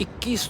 21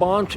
5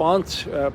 5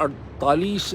48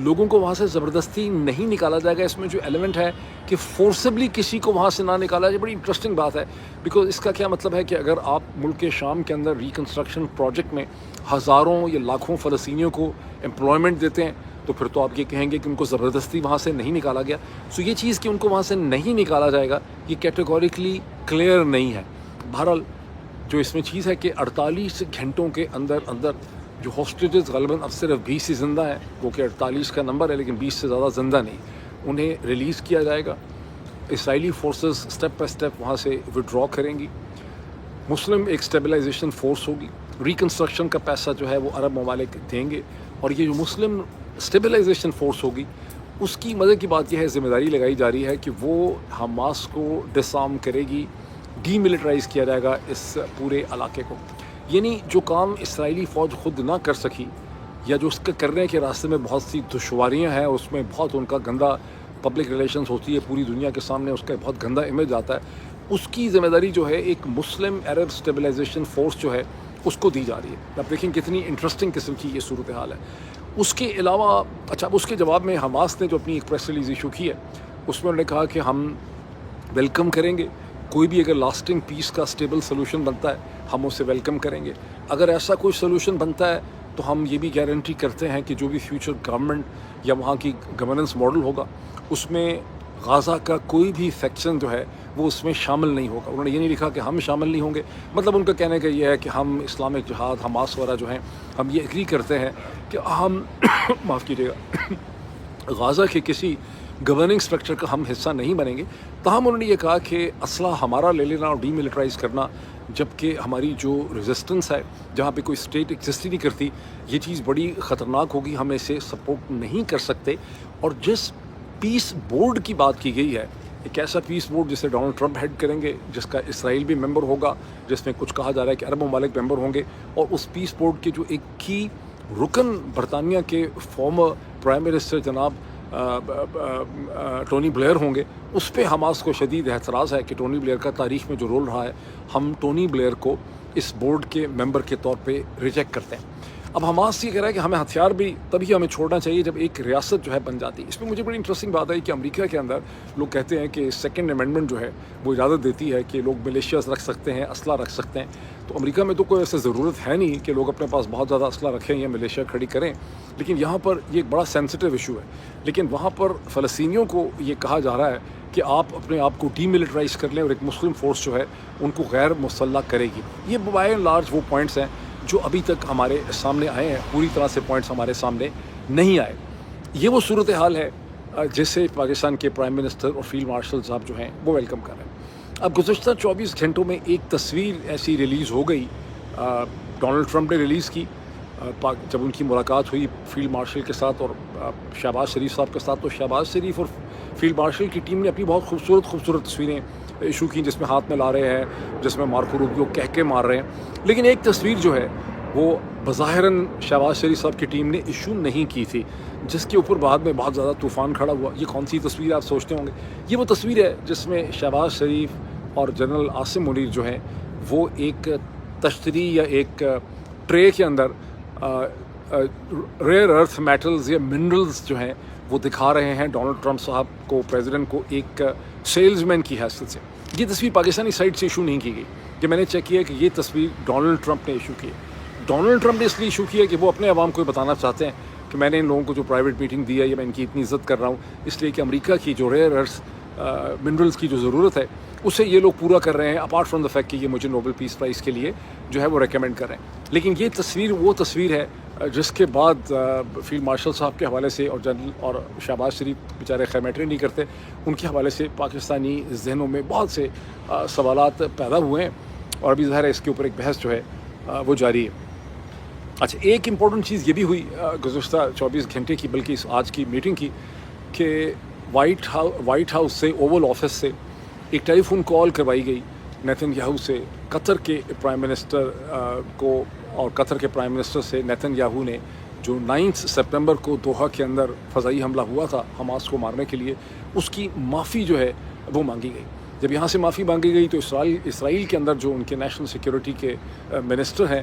لوگوں کو وہاں سے زبردستی نہیں نکالا جائے گا. اس میں جو ایلیمنٹ ہے کہ فورسبلی کسی کو وہاں سے نہ نکالا جائے, بڑی انٹرسٹنگ بات ہے. بیکاز اس کا کیا مطلب ہے کہ اگر آپ ملک کے شام کے اندر ریکنسٹرکشن پروجیکٹ میں ہزاروں یا لاکھوں فلسطینیوں کو امپلائمنٹ دیتے ہیں تو پھر تو آپ یہ کہیں گے کہ ان کو زبردستی وہاں سے نہیں نکالا گیا. سو یہ چیز کہ ان کو وہاں سے نہیں نکالا جائے گا یہ کیٹیگوریکلی کلیئر نہیں ہے. بہرحال جو اس میں چیز ہے کہ 48 گھنٹوں کے اندر جو ہاسٹیجز غالباً اب صرف 20 ہی زندہ ہیں, وہ کہ 48 کا نمبر ہے لیکن 20 سے زیادہ زندہ نہیں, انہیں ریلیز کیا جائے گا. اسرائیلی فورسز اسٹیپ بائی اسٹیپ وہاں سے وڈرا کریں گی. مسلم ایک اسٹیبلائزیشن فورس ہوگی. ریکنسٹرکشن کا پیسہ جو ہے وہ عرب ممالک دیں گے, اور یہ جو مسلم اسٹیبلائزیشن فورس ہوگی اس کی مزے کی بات یہ ہے, ذمہ داری لگائی جا رہی ہے کہ وہ حماس کو ڈس آرم کرے گی, ڈی ملٹرائز کیا جائے گا اس پورے علاقے کو. یعنی جو کام اسرائیلی فوج خود نہ کر سکی یا جو اس کا کرنے کے راستے میں بہت سی دشواریاں ہیں, اس میں بہت ان کا گندا پبلک ریلیشنز ہوتی ہے, پوری دنیا کے سامنے اس کا بہت گندا امیج آتا ہے, اس کی ذمہ داری جو ہے ایک مسلم عرب اسٹیبلائزیشن فورس جو ہے اس کو دی جا رہی ہے. آپ دیکھیں کتنی انٹرسٹنگ قسم کی یہ صورتحال ہے. اس کے علاوہ اچھا اس کے جواب میں حماس نے جو اپنی ایک پریس ریلیز ایشو کی ہے اس میں انہوں نے کہا کہ ہم ویلکم کریں گے کوئی بھی اگر لاسٹنگ پیس کا اسٹیبل سلوشن بنتا ہے ہم اسے ویلکم کریں گے. اگر ایسا کوئی سلوشن بنتا ہے تو ہم یہ بھی گارنٹی کرتے ہیں کہ جو بھی فیوچر گورنمنٹ یا وہاں کی گورننس ماڈل ہوگا اس میں غازہ کا کوئی بھی سیکشن جو ہے وہ اس میں شامل نہیں ہوگا. انہوں نے یہ نہیں لکھا کہ ہم شامل نہیں ہوں گے, مطلب ان کا کہنے کا یہ ہے کہ ہم اسلامک جہاد حماس وغیرہ جو ہیں ہم یہ اگری کرتے ہیں کہ ہم معاف کیجیے گا غازہ کے کسی گورننگ سٹرکچر کا ہم حصہ نہیں بنیں گے. تاہم انہوں نے یہ کہا کہ اسلحہ ہمارا لے لینا اور ڈی ملٹرائز کرنا, جبکہ ہماری جو ریزسٹنس ہے جہاں پہ کوئی اسٹیٹ ایگزسٹ ہی نہیں کرتی, یہ چیز بڑی خطرناک ہوگی, ہم اسے سپورٹ نہیں کر سکتے. اور جس پیس بورڈ کی بات کی گئی ہے, ایک ایسا پیس بورڈ جسے ڈونلڈ ٹرمپ ہیڈ کریں گے, جس کا اسرائیل بھی ممبر ہوگا, جس میں کچھ کہا جا رہا ہے کہ عرب ممالک ممبر ہوں گے, اور اس پیس بورڈ کے جو ایک کی رکن برطانیہ کے فارمر پرائم منسٹر جناب ٹونی بلیئر ہوں گے. اس پہ حماس کو شدید اعتراض ہے کہ ٹونی بلیئر کا تاریخ میں جو رول رہا ہے ہم ٹونی بلیئر کو اس بورڈ کے ممبر کے طور پہ ریجیکٹ کرتے ہیں. اب حماس یہ کہہ رہا ہے کہ ہمیں ہتھیار بھی تبھی ہمیں چھوڑنا چاہیے جب ایک ریاست جو ہے بن جاتی ہے. اس میں مجھے بڑی انٹرسٹنگ بات ہے کہ امریکہ کے اندر لوگ کہتے ہیں کہ سیکنڈ امینڈمنٹ جو ہے وہ اجازت دیتی ہے کہ لوگ ملیشیاز رکھ سکتے ہیں, اسلحہ رکھ سکتے ہیں. تو امریکہ میں تو کوئی ایسے ضرورت ہے نہیں کہ لوگ اپنے پاس بہت زیادہ اسلحہ رکھیں یا ملیشیا کھڑی کریں, لیکن یہاں پر یہ ایک بڑا سینسٹیو ایشو ہے. لیکن وہاں پر فلسطینیوں کو یہ کہا جا رہا ہے کہ آپ اپنے آپ کو ڈی ملٹرائز کر لیں اور ایک مسلم فورس جو ہے ان کو غیر مسلح کرے گی. یہ بائی اینڈ لارج وہ پوائنٹس ہیں جو ابھی تک ہمارے سامنے آئے ہیں, پوری طرح سے پوائنٹس ہمارے سامنے نہیں آئے. یہ وہ صورتحال ہے جسے پاکستان کے پرائم منسٹر اور فیلڈ مارشل صاحب جو ہیں وہ ویلکم کر رہے ہیں. اب گزشتہ 24 گھنٹوں میں ایک تصویر ایسی ریلیز ہو گئی, ڈونلڈ ٹرمپ نے ریلیز کی جب ان کی ملاقات ہوئی فیلڈ مارشل کے ساتھ اور شہباز شریف صاحب کے ساتھ. تو شہباز شریف اور فیلڈ مارشل کی ٹیم نے اپنی بہت خوبصورت تصویریں ایشو کی, جس میں ہاتھ میں لا رہے ہیں, جس میں مارکو روبیو کہہ کے مار رہے ہیں. لیکن ایک تصویر جو ہے وہ بظاہراً شہباز شریف صاحب کی ٹیم نے ایشو نہیں کی تھی, جس کے اوپر بعد میں بہت زیادہ طوفان کھڑا ہوا. یہ کون سی تصویر آپ سوچتے ہوں گے؟ یہ وہ تصویر ہے جس میں شہباز شریف اور جنرل عاصم منیر جو ہیں وہ ایک تشتری یا ایک ٹرے کے اندر ریئر ارتھ میٹلز یا منرلز جو ہیں وہ دکھا رہے ہیں ڈونلڈ ٹرمپ صاحب کو, پریزیڈنٹ کو, ایک سیلز مین کی حیثیت سے. یہ تصویر پاکستانی سائٹ سے ایشو نہیں کی گئی. کہ میں نے چیک کیا کہ یہ تصویر ڈونلڈ ٹرمپ نے ایشو کی ہے. ڈونلڈ ٹرمپ نے اس لیے ایشو کی ہے کہ وہ اپنے عوام کو بتانا چاہتے ہیں کہ میں نے ان لوگوں کو جو پرائیویٹ میٹنگ دی ہے یا میں ان کی اتنی عزت کر رہا ہوں, اس لیے کہ امریکہ کی جو ریئر ارتھ منرلز کی جو ضرورت ہے اسے یہ لوگ پورا کر رہے ہیں, اپارٹ فرام دا فیکٹ کہ یہ مجھے نوبل پیس پرائز کے لیے جو ہے وہ ریکمینڈ کر رہے ہیں. لیکن یہ تصویر وہ تصویر ہے جس کے بعد فیلڈ مارشل صاحب کے حوالے سے اور جنرل اور شہباز شریف بیچارے خیر میٹر نہیں کرتے, ان کے حوالے سے پاکستانی ذہنوں میں بہت سے سوالات پیدا ہوئے ہیں, اور ابھی ظاہر ہے اس کے اوپر ایک بحث جو ہے وہ جاری ہے. اچھا, ایک امپورٹنٹ چیز یہ بھی ہوئی گزشتہ 24 گھنٹے کی, بلکہ اس آج کی میٹنگ کی, کہ وائٹ ہاؤس سے, اوول آفس سے ایک ٹیلی فون کال کروائی گئی نیتن یاہو سے, قطر کے پرائم منسٹر کو, اور قطر کے پرائم منسٹر سے نیتن یاہو نے جو 9 سپتمبر کو دوحہ کے اندر فضائی حملہ ہوا تھا حماس کو مارنے کے لیے, اس کی معافی جو ہے وہ مانگی گئی. جب یہاں سے معافی مانگی گئی تو اسرائیل کے اندر جو ان کے نیشنل سیکیورٹی کے منسٹر ہیں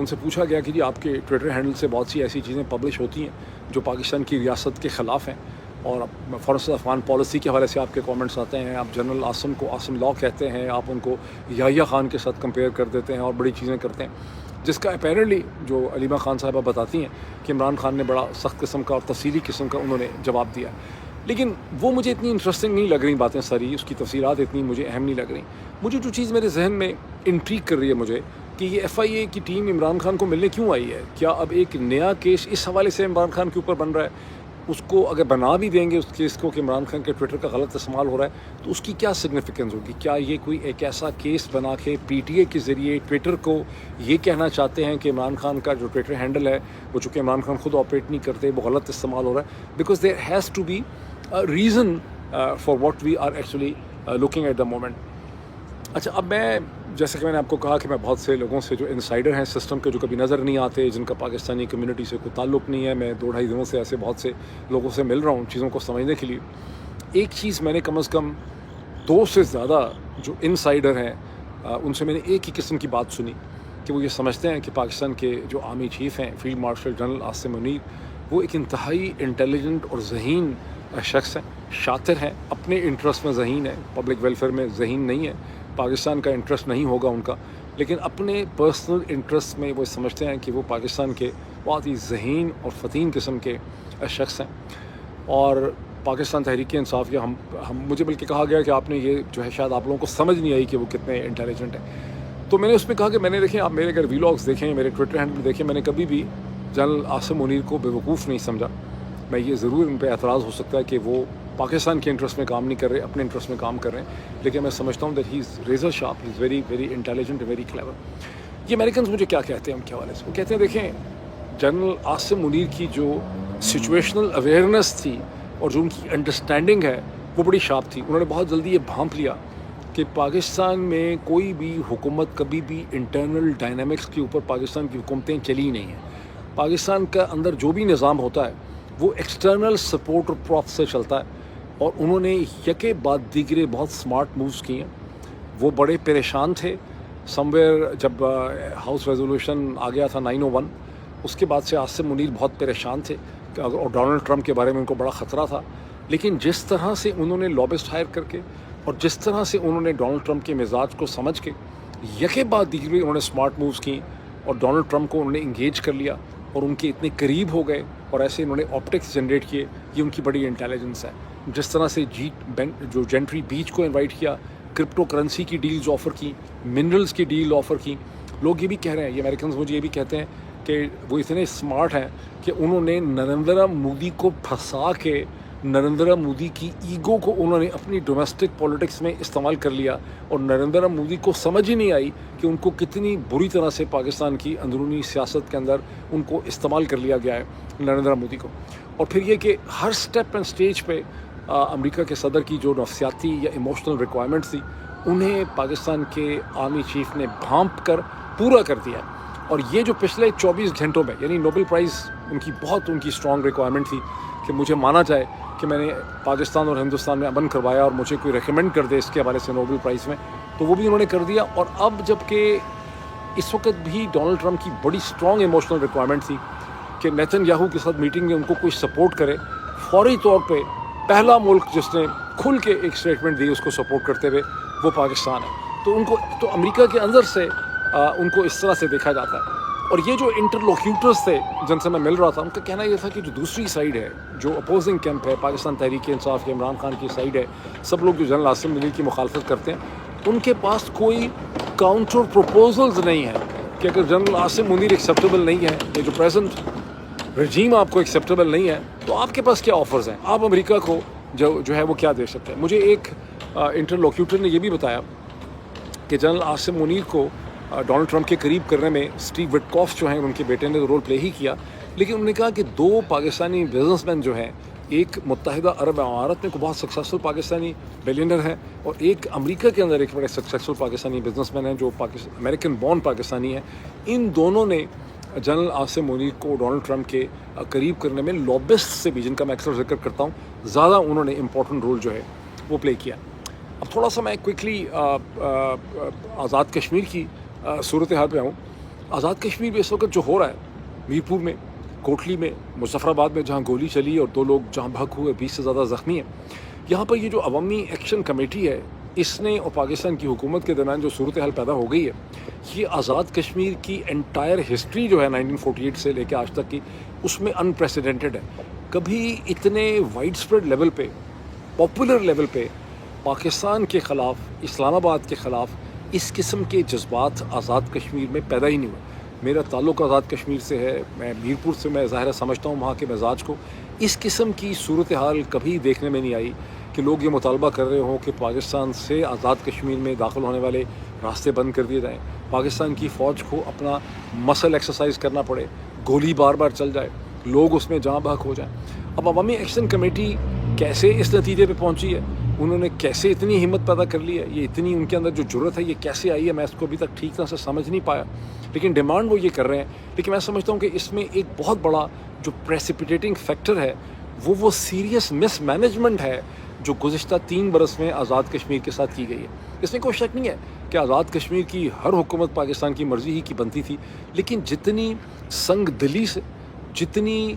ان سے پوچھا گیا کہ جی آپ کے ٹویٹر ہینڈل سے بہت سی ایسی چیزیں پبلش ہوتی ہیں جو پاکستان کی ریاست کے خلاف ہیں، اور فارسٹ افغان پالیسی کے حوالے سے آپ کے کامنٹس آتے ہیں، آپ جنرل عاصم کو عاصم لا کہتے ہیں، آپ ان کو یحییٰ خان کے ساتھ کمپیئر کر دیتے ہیں اور بڑی چیزیں کرتے ہیں، جس کا اپیرنٹلی جو علیمہ خان صاحبہ بتاتی ہیں کہ عمران خان نے بڑا سخت قسم کا اور تفصیلی قسم کا انہوں نے جواب دیا. لیکن وہ مجھے اتنی انٹرسٹنگ نہیں لگ رہی باتیں ساری، اس کی تفصیلات اتنی مجھے اہم نہیں لگ رہی. مجھے جو چیز میرے ذہن میں انٹریگ کر رہی ہے مجھے کہ یہ ایف آئی اے کی ٹیم عمران خان کو ملنے کیوں آئی ہے. کیا اب ایک نیا کیس اس حوالے سے عمران خان کے اوپر بن رہا ہے؟ اس کو اگر بنا بھی دیں گے اس کیس کو کہ عمران خان کے ٹویٹر کا غلط استعمال ہو رہا ہے تو اس کی کیا سگنیفیکنس ہوگی؟ کیا یہ کوئی ایک ایسا کیس بنا کے پی ٹی اے کے ذریعے ٹویٹر کو یہ کہنا چاہتے ہیں کہ عمران خان کا جو ٹویٹر ہینڈل ہے وہ چونکہ عمران خان خود آپریٹ نہیں کرتے، وہ غلط استعمال ہو رہا ہے؟ Because there has to be reason for what we are actually looking at the moment. اچھا، اب میں جیسے کہ میں نے آپ کو کہا کہ میں بہت سے لوگوں سے جو انسائڈر ہیں سسٹم کے، جو کبھی نظر نہیں آتے، جن کا پاکستانی کمیونٹی سے کوئی تعلق نہیں ہے، میں 2-2.5 دنوں سے ایسے بہت سے لوگوں سے مل رہا ہوں چیزوں کو سمجھنے کے لیے. ایک چیز میں نے کم از کم 2 سے زیادہ جو انسائڈر ہیں ان سے میں نے ایک ہی قسم کی بات سنی کہ وہ یہ سمجھتے ہیں کہ پاکستان کے جو آرمی چیف ہیں field marshal general Asim Munir, وہ ایک انتہائی انٹیلیجنٹ اور ذہین شخص ہیں، شاطر ہیں، اپنے انٹرسٹ میں ذہین ہیں، پبلک ویلفیئر میں ذہین نہیں ہے، پاکستان کا انٹرسٹ نہیں ہوگا ان کا، لیکن اپنے پرسنل انٹرسٹ میں وہ سمجھتے ہیں کہ وہ پاکستان کے بہت ہی ذہین اور فتین قسم کے شخص ہیں. اور پاکستان تحریک انصاف یا ہم مجھے بلکہ کہا گیا کہ آپ نے یہ جو ہے شاید آپ لوگوں کو سمجھ نہیں آئی کہ وہ کتنے انٹیلیجنٹ ہیں. تو میں نے اس میں کہا کہ میں نے دیکھیں، آپ میرے اگر ویلاگس دیکھیں، میرے ٹویٹر ہینڈل دیکھیں، میں نے کبھی بھی جنرل عاصم منیر کو بیوقوف نہیں سمجھا. میں یہ ضرور ان پہ اعتراض ہو سکتا ہے کہ وہ پاکستان کے انٹرسٹ میں کام نہیں کر رہے، اپنے انٹرسٹ میں کام کر رہے ہیں، لیکن میں سمجھتا ہوں that he is razor sharp, he is very very intelligent, very clever. یہ امریکنز مجھے کیا کہتے ہیں ان کے حوالے سے؟ وہ کہتے ہیں دیکھیں، جنرل عاصم منیر کی جو سچویشنل اویئرنیس تھی اور جو ان کی انڈرسٹینڈنگ ہے وہ بڑی شارپ تھی. انہوں نے بہت جلدی یہ بھانپ لیا کہ پاکستان میں کوئی بھی حکومت کبھی بھی انٹرنل ڈائنامکس کے اوپر پاکستان کی حکومتیں چلی نہیں ہیں. پاکستان کا اندر جو بھی نظام ہوتا ہے وہ ایکسٹرنل سپورٹ اور پراپ سے چلتا ہے، اور انہوں نے یکے بعد دیگرے بہت سمارٹ مووز کیے ہیں. وہ بڑے پریشان تھے سم ویئر جب ہاؤس ریزولوشن آ گیا تھا 901، اس کے بعد سے عاصم منیر بہت پریشان تھے اور ڈونلڈ ٹرمپ کے بارے میں ان کو بڑا خطرہ تھا. لیکن جس طرح سے انہوں نے لابسٹ ہائر کر کے اور جس طرح سے انہوں نے ڈونلڈ ٹرمپ کے مزاج کو سمجھ کے یکے بعد دیگرے انہوں نے سمارٹ مووز کی اور ڈونلڈ ٹرمپ کو انہوں نے انگیج کر لیا اور ان کے اتنے قریب ہو گئے اور ایسے انہوں نے آپٹکس جنریٹ کیے. یہ ان کی بڑی انٹیلیجنس ہے. جس طرح سے جو جینٹری بیچ کو انوائٹ کیا، کرپٹو کرنسی کی ڈیلز آفر کی، منرلز کی ڈیل آفر کی. لوگ یہ بھی کہہ رہے ہیں، یہ امریکنز مجھے یہ بھی کہتے ہیں کہ وہ اتنے اسمارٹ ہیں کہ انہوں نے نریندر مودی کو پھنسا کے نریندر مودی کی ایگو کو انہوں نے اپنی ڈومیسٹک پولیٹکس میں استعمال کر لیا، اور نریندر مودی کو سمجھ ہی نہیں آئی کہ ان کو کتنی بری طرح سے پاکستان کی اندرونی سیاست کے اندر ان کو استعمال کر لیا گیا ہے نریندر مودی کو. اور پھر یہ کہ ہر سٹیپ اینڈ سٹیج پہ امریکہ کے صدر کی جو نفسیاتی یا ایموشنل ریکوائرمنٹس تھی انہیں پاکستان کے آرمی چیف نے بھانپ کر پورا کر دیا. اور یہ جو پچھلے 24 گھنٹوں میں، یعنی نوبل پرائز ان کی بہت اسٹرانگ ریکوائرمنٹ تھی کہ مجھے مانا جائے کہ میں نے پاکستان اور ہندوستان میں امن کروایا اور مجھے کوئی ریکمینڈ کر دے اس کے حوالے سے نوبل پرائز میں، تو وہ بھی انہوں نے کر دیا. اور اب جب کہ اس وقت بھی ڈونلڈ ٹرمپ کی بڑی اسٹرانگ ایموشنل ریکوائرمنٹ تھی کہ نیتن یاہو کے ساتھ میٹنگ میں ان کو کوئی سپورٹ کرے، فوری طور پہ پہلا ملک جس نے کھل کے ایک اسٹیٹمنٹ دی اس کو سپورٹ کرتے ہوئے وہ پاکستان ہے. تو ان کو تو امریکہ کے اندر سے ان کو اس طرح سے دیکھا جاتا ہے. اور یہ جو انٹرلوکیوٹرز تھے جن سے میں مل رہا تھا، ان کا کہنا یہ تھا کہ جو دوسری سائڈ ہے، جو اپوزنگ کیمپ ہے، پاکستان تحریک انصاف کے عمران خان کی سائڈ ہے، سب لوگ جو جنرل عاصم منیر کی مخالفت کرتے ہیں، ان کے پاس کوئی کاؤنٹر پروپوزلز نہیں ہیں کہ اگر جنرل عاصم منیر ایکسیپٹیبل نہیں ہے، یہ جو پریزنٹ رجیم آپ کو ایکسیپٹیبل نہیں ہے، تو آپ کے پاس کیا آفرز ہیں؟ آپ امریکہ کو جو ہے وہ کیا دے سکتے ہیں؟ مجھے ایک انٹرلوکیوٹر نے یہ بھی بتایا کہ جنرل عاصم منیر کو ڈونلڈ ٹرمپ کے قریب کرنے میں اسٹیو وٹکاف جو ہیں ان کے بیٹے نے رول پلے ہی کیا، لیکن انہوں نے کہا کہ 2 پاکستانی بزنس مین جو ہیں، ایک متحدہ عرب امارات میں کو بہت سکسیسفل پاکستانی بلینئر ہے، اور ایک امریکہ کے اندر ایک بڑے سکسیسفل پاکستانی بزنس مین ہیں جو امریکن بورن پاکستانی ہیں. ان دونوں نے جنرل عاصم منیر کو ڈونلڈ ٹرمپ کے قریب کرنے میں لابسٹ سے بھی، جن کا میں اکثر ذکر کرتا ہوں، زیادہ انہوں نے امپورٹنٹ رول جو ہے وہ پلے کیا. اب تھوڑا سا میں کوئکلی آزاد کشمیر کی صورتحال پہ آؤں. آزاد کشمیر میں اس وقت جو ہو رہا ہے، میرپور میں، کوٹلی میں، مظفرآباد میں جہاں گولی چلی اور 2 لوگ جہاں بھگ ہوئے، 20 سے زیادہ زخمی ہیں، یہاں پر یہ جو عوامی ایکشن کمیٹی ہے، اس نے اور پاکستان کی حکومت کے درمیان جو صورتحال پیدا ہو گئی ہے، یہ آزاد کشمیر کی انٹائر ہسٹری جو ہے 1948 سے لے کے آج تک کی، اس میں انپریسیڈنٹڈ ہے۔ کبھی اتنے وائڈ اسپریڈ لیول پہ، پاپولر لیول پہ پاکستان کے خلاف، اسلام آباد کے خلاف اس قسم کے جذبات آزاد کشمیر میں پیدا ہی نہیں ہوئے۔ میرا تعلق آزاد کشمیر سے ہے، میں میرپور سے، میں ظاہر سمجھتا ہوں وہاں کے مزاج کو۔ اس قسم کی صورتحال کبھی دیکھنے میں نہیں آئی کہ لوگ یہ مطالبہ کر رہے ہوں کہ پاکستان سے آزاد کشمیر میں داخل ہونے والے راستے بند کر دیے جائیں، پاکستان کی فوج کو اپنا مسل ایکسرسائز کرنا پڑے، گولی بار بار چل جائے، لوگ اس میں جاں بحق ہو جائیں۔ اب عوامی ایکشن کمیٹی کیسے اس نتیجے پہ پہنچی ہے، انہوں نے کیسے اتنی ہمت پیدا کر لی ہے، یہ اتنی ان کے اندر جو جرت ہے یہ کیسے آئی ہے، میں اس کو ابھی تک ٹھیک طرح سے سمجھ نہیں پایا، لیکن ڈیمانڈ وہ یہ کر رہے ہیں۔ لیکن میں سمجھتا ہوں کہ اس میں ایک بہت بڑا جو پریسیپیٹیٹنگ فیکٹر ہے وہ سیریس مس مینجمنٹ ہے جو گزشتہ 3 برس میں آزاد کشمیر کے ساتھ کی گئی ہے۔ اس میں کوئی شک نہیں ہے کہ آزاد کشمیر کی ہر حکومت پاکستان کی مرضی ہی کی بنتی تھی، لیکن جتنی سنگ دلی سے، جتنی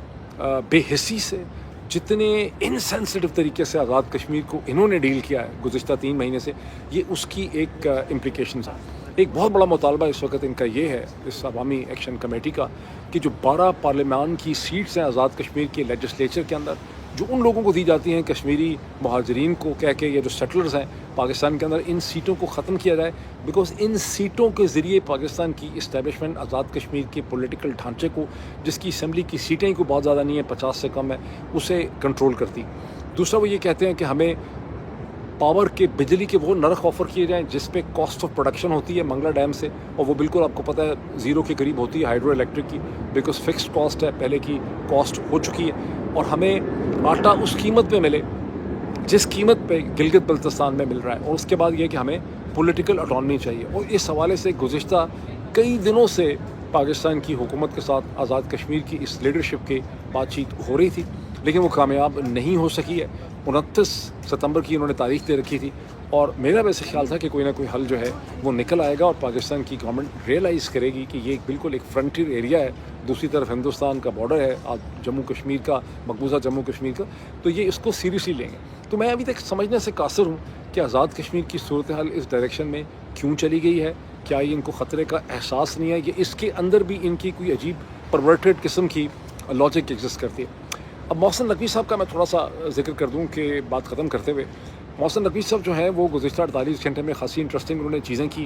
بے حسی سے، جتنے انسینسٹیو طریقے سے آزاد کشمیر کو انہوں نے ڈیل کیا ہے گزشتہ 3 مہینے سے، یہ اس کی ایک امپلیکیشنز ہیں۔ ایک بہت بڑا مطالبہ اس وقت ان کا یہ ہے، اس عوامی ایکشن کمیٹی کا، کہ جو 12 پارلیمان کی سیٹس ہیں آزاد کشمیر کے لیجسلیچر کے اندر، جو ان لوگوں کو دی جاتی ہیں کشمیری مہاجرین کو کہہ کے، یہ جو سیٹلرز ہیں پاکستان کے اندر، ان سیٹوں کو ختم کیا جائے، بیکاز ان سیٹوں کے ذریعے پاکستان کی اسٹیبلشمنٹ آزاد کشمیر کے پولیٹیکل ڈھانچے کو، جس کی اسمبلی کی سیٹیں کو بہت زیادہ نہیں ہیں، 50 سے کم ہے، اسے کنٹرول کرتی۔ دوسرا وہ یہ کہتے ہیں کہ ہمیں پاور کے، بجلی کے وہ نرخ آفر کیے جائیں جس پہ کاسٹ آف پروڈکشن ہوتی ہے منگلا ڈیم سے، اور وہ بالکل آپ کو پتہ ہے زیرو کے قریب ہوتی ہے ہائیڈرو الیکٹرک کی، بیکاز فکسڈ کاسٹ ہے، پہلے کی کاسٹ ہو چکی ہے، اور ہمیں آٹا اس قیمت پہ ملے جس قیمت پہ گلگت بلتستان میں مل رہا ہے، اور اس کے بعد یہ کہ ہمیں پولیٹیکل اٹانومی چاہیے۔ اور اس حوالے سے گزشتہ کئی دنوں سے پاکستان کی حکومت کے ساتھ آزاد کشمیر کی اس لیڈرشپ کی بات چیت ہو رہی تھی، لیکن وہ کامیاب نہیں ہو سکی ہے۔ 29 ستمبر کی انہوں نے تاریخ دے رکھی تھی، اور میرا ویسے خیال تھا کہ کوئی نہ کوئی حل جو ہے وہ نکل آئے گا، اور پاکستان کی گورنمنٹ ریئلائز کرے گی کہ یہ بالکل ایک فرنٹیئر ایریا ہے، دوسری طرف ہندوستان کا بارڈر ہے جموں کشمیر کا، مقبوضہ جموں کشمیر کا، تو یہ اس کو سیریسلی لیں گے۔ تو میں ابھی تک سمجھنے سے قاصر ہوں کہ آزاد کشمیر کی صورتحال اس ڈائریکشن میں کیوں چلی گئی ہے، کیا یہ ان کو خطرے کا احساس نہیں ہے، یا اس کے اندر بھی ان کی کوئی عجیب پرورٹڈ قسم کی لاجک ایگزسٹ کرتی ہے۔ اب محسن نقوی صاحب کا میں تھوڑا سا ذکر کر دوں کہ بات ختم کرتے ہوئے، محسن نقوی صاحب جو ہیں وہ گزشتہ 48 گھنٹے میں خاصی انٹرسٹنگ انہوں نے چیزیں کی۔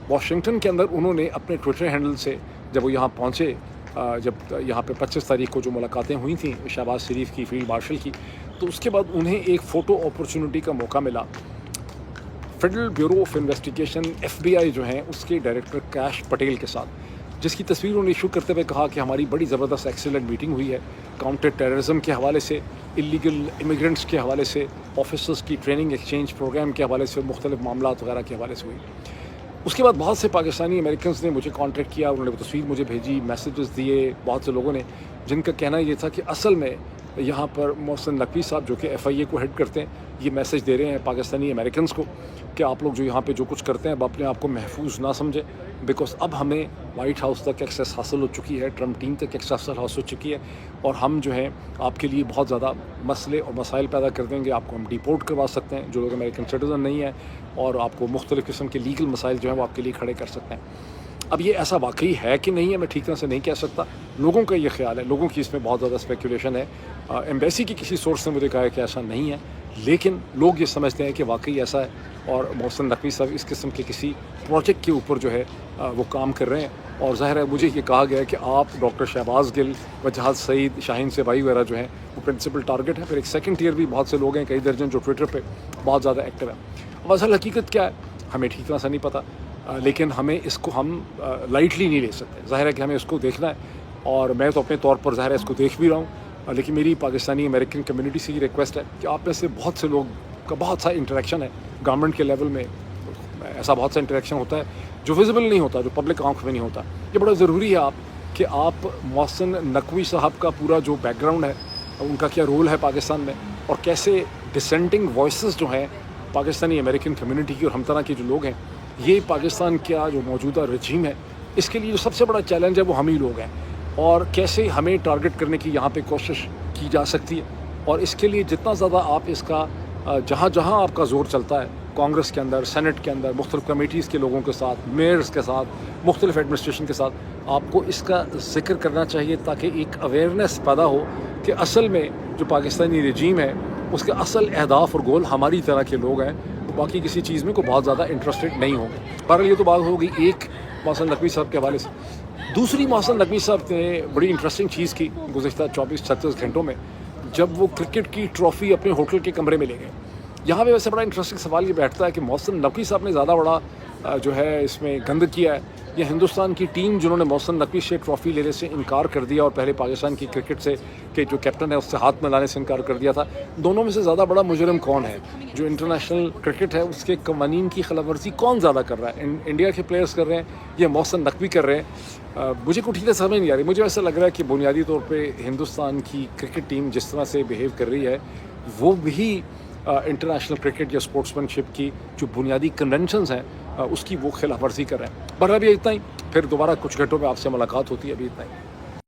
واشنگٹن کے اندر انہوں نے اپنے ٹویٹر ہینڈل سے جب وہ یہاں پہنچے، جب یہاں پہ 25 تاریخ کو جو ملاقاتیں ہوئی تھیں شہباز شریف کی، فیلڈ مارشل کی، تو اس کے بعد انہیں ایک فوٹو اپرچونٹی کا موقع ملا federal bureau of investigation FBI جو ہیں اس کے ڈائریکٹر کیش پٹیل کے ساتھ، جس کی تصویر انہوں نے ایشو کرتے ہوئے کہا کہ ہماری بڑی زبردست ایکسیلنٹ میٹنگ ہوئی ہے، کاؤنٹر ٹیررزم کے حوالے سے، اللیگل امیگرنٹس کے حوالے سے، آفیسرز کی ٹریننگ ایکسچینج پروگرام کے حوالے سے، مختلف معاملات وغیرہ کے حوالے سے ہوئی۔ اس کے بعد بہت سے پاکستانی امریکنز نے مجھے کانٹیکٹ کیا، انہوں نے وہ تصویر مجھے بھیجی، میسیجز دیے بہت سے لوگوں نے، جن کا کہنا یہ تھا کہ اصل میں یہاں پر محسن نقوی صاحب جو کہ FIA کو ہیڈ کرتے ہیں، یہ میسیج دے رہے ہیں پاکستانی امریکنز کو کہ آپ لوگ جو یہاں پہ جو کچھ کرتے ہیں اب اپنے آپ کو محفوظ نہ سمجھیں، بیکاز اب ہمیں وائٹ ہاؤس تک ایکسیس حاصل ہو چکی ہے، ٹرمپ ٹیم تک ایکسیس حاصل ہو چکی ہے، اور ہم جو ہیں آپ کے لیے بہت زیادہ مسئلے اور مسائل پیدا کر دیں گے، آپ کو ہم ڈیپورٹ کروا سکتے ہیں جو لوگ امریکن سٹیزن نہیں ہیں، اور آپ کو مختلف قسم کے لیگل مسائل جو ہیں وہ آپ کے لیے کھڑے کر سکتے ہیں۔ اب یہ ایسا واقعی ہے کہ نہیں ہے میں ٹھیک طرح سے نہیں کہہ سکتا، لوگوں کا یہ خیال ہے، لوگوں کی اس میں بہت زیادہ اسپیکولیشن ہے، ایمبیسی کی کسی سورس نے مجھے کہا ہے کہ ایسا نہیں ہے، لیکن لوگ یہ سمجھتے ہیں کہ واقعی ایسا ہے، اور محسن نقوی صاحب اس قسم کے کسی پروجیکٹ کے اوپر جو ہے وہ کام کر رہے ہیں، اور ظاہر ہے مجھے یہ کہا گیا ہے کہ آپ ڈاکٹر شہباز گل، وجاہت سعید، شاہین سبائی وغیرہ جو ہیں وہ پرنسپل ٹارگٹ ہیں، پھر ایک سیکنڈ ٹیئر بھی بہت سے لوگ ہیں، کئی درجن جو ٹویٹر پہ بہت زیادہ ایکٹیو ہیں۔ اب اصل حقیقت کیا ہے ہمیں ٹھیک طرح سے نہیں پتہ، لیکن ہمیں اس کو ہم لائٹلی نہیں لے سکتے، ظاہر ہے کہ ہمیں اس کو دیکھنا ہے، اور میں تو اپنے طور پر ظاہر ہے اس کو دیکھ بھی رہا ہوں، لیکن میری پاکستانی امریکن کمیونٹی سے یہ ریکویسٹ ہے کہ آپ میں سے بہت سے لوگ کا بہت سا انٹریکشن ہے گورنمنٹ کے لیول میں، ایسا بہت سا انٹریکشن ہوتا ہے جو ویزیبل نہیں ہوتا، جو پبلک آنکھ میں نہیں ہوتا، یہ بڑا ضروری ہے کہ آپ محسن نقوی صاحب کا پورا جو بیک گراؤنڈ ہے، ان کا کیا رول ہے پاکستان میں، اور کیسے ڈسینٹنگ وائسز جو ہیں پاکستانی امریکن کمیونٹی کی اور ہم طرح کے جو لوگ ہیں، یہ پاکستان کا جو موجودہ رجیم ہے اس کے لیے جو سب سے بڑا چیلنج ہے وہ ہم ہی لوگ ہیں، اور کیسے ہمیں ٹارگٹ کرنے کی یہاں پہ کوشش کی جا سکتی ہے، اور اس کے لیے جتنا زیادہ آپ اس کا جہاں جہاں آپ کا زور چلتا ہے، کانگریس کے اندر، سینٹ کے اندر، مختلف کمیٹیز کے لوگوں کے ساتھ، میئرز کے ساتھ، مختلف ایڈمنسٹریشن کے ساتھ آپ کو اس کا ذکر کرنا چاہیے، تاکہ ایک اویئرنیس پیدا ہو کہ اصل میں جو پاکستانی رجیم ہے اس کے اصل اہداف اور گول ہماری طرح کے لوگ ہیں، وہ باقی کسی چیز میں کو بہت زیادہ انٹرسٹڈ نہیں ہوں گے۔ بہرحال یہ تو بات ہوگی ایک محسن نقوی صاحب کے حوالے سے۔ دوسری، محسن نقوی صاحب نے بڑی انٹرسٹنگ چیز کی گزشتہ 24-36 گھنٹوں میں، جب وہ کرکٹ کی ٹرافی اپنے ہوٹل کے کمرے میں لے گئے۔ یہاں پہ ویسے بڑا انٹرسٹنگ سوال یہ بیٹھتا ہے کہ محسن نقوی صاحب نے زیادہ بڑا جو ہے اس میں گند کیا ہے، یا ہندوستان کی ٹیم جنہوں نے محسن نقوی سے ٹرافی لینے سے انکار کر دیا اور پہلے پاکستان کی کرکٹ سے کہ جو کیپٹن ہے اس سے ہاتھ ملانے سے انکار کر دیا تھا، دونوں میں سے زیادہ بڑا مجرم کون ہے؟ جو انٹرنیشنل کرکٹ ہے اس کے قوانین کی خلاف ورزی کون زیادہ کر رہا ہے؟ انڈیا کے پلیئرز کر رہے ہیں یا محسن نقوی کر رہے ہیں؟ مجھے کوئی ٹھیک سمجھ نہیں آ رہی۔ مجھے ایسا لگ رہا ہے کہ بنیادی طور پہ ہندوستان کی کرکٹ ٹیم جس طرح سے بیہیو کر رہی ہے وہ بھی انٹرنیشنل کرکٹ یا اسپورٹس مین شپ کی جو بنیادی کنونشنز ہیں اس کی وہ خلاف ورزی کر رہے ہیں۔ بہرحال ابھی اتنا ہی، پھر دوبارہ کچھ گھنٹوں میں آپ سے ملاقات ہوتی ہے، ابھی اتنا ہی۔